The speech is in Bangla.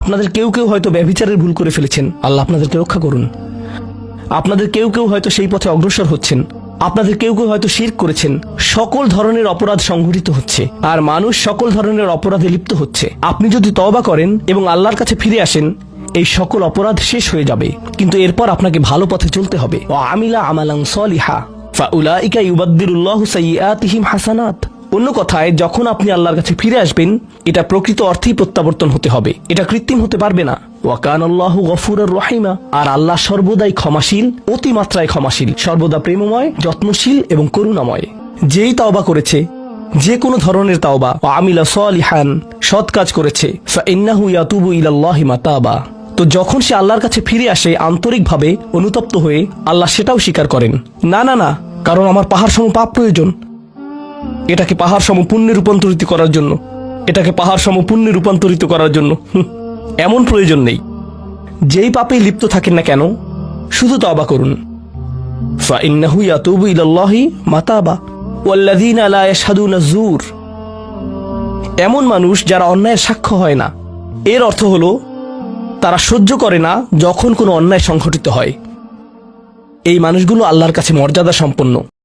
আপনাদের কেউ কেউ হয়তো ব্যভিচারের ভুল করে ফেলেছেন, আল্লাহ আপনাদেরকে রক্ষা করুন। আপনাদের কেউ কেউ হয়তো সেই পথে অগ্রসর হচ্ছেন, আপনাদের কেউ কেউ হয়তো শিরক করেছেন। সকল ধরনের অপরাধ সংঘটিত হচ্ছে, আর মানুষ সকল ধরনের অপরাধে লিপ্ত হচ্ছে। আপনি যদি তওবা করেন এবং আল্লাহর কাছে ফিরে আসেন, এই সকল অপরাধ শেষ হয়ে যাবে। কিন্তু এরপর আপনাকে ভালো পথে চলতে হবে। ওয়া আমিলা আমালান সলিহা ফাউলাইকা ইউবাদদিলুল্লাহু সাইয়্যাতিহিম হাসানাত। অন্য কথায়, যখন আপনি আল্লাহর কাছে ফিরে আসবেন, এটা প্রকৃত অর্থেই প্রত্যাবর্তন হতে হবে, এটা কৃত্রিম হতে পারবে না। ওয়া কানাল্লাহু গফুরুর রহিমা। আর আল্লাহ সর্বদাই ক্ষমাশীল, অতিমাত্রায় ক্ষমাশীল, সর্বদা প্রেমময়, যত্নশীল এবং করুণাময়। যেই তওবা করেছে, যে কোনো ধরনের তওবা, ওয়া আমিলা সলিহান, সৎ কাজ করেছে, ফাইন্নাহু ইয়াতুবু ইলাল্লাহি মাতাবা। তো যখন সে আল্লাহর কাছে ফিরে আসে আন্তরিকভাবে, অনুতপ্ত হয়ে, আল্লাহ সেটাও স্বীকার করেন। না না না, কারণ আমার পাহাড় সম পাপ প্রয়োজন, এটাকে পাহাড় সম পুণ্যে রূপান্তরিত করার জন্য, এটাকে পাহাড় সম পুণ্যে রূপান্তরিত করার জন্য এমন প্রয়োজন নেই। যেই পাপে লিপ্ত থাকেন না কেন, শুধু তওবা করুন। ফাইন্নাহু ইয়াতুবু ইলাল্লাহি মাতাবা ওয়াল্লাযীনা লা ইয়াশহাদুনা যুর। এমন মানুষ যারা অন্যায়ের সাক্ষ্য হয় না, এর অর্থ হলো তারা সহ্য করে না যখন কোনো অন্যায় সংঘটিত হয়। এই মানুষগুলো আল্লাহর কাছে মর্যাদা সম্পন্ন।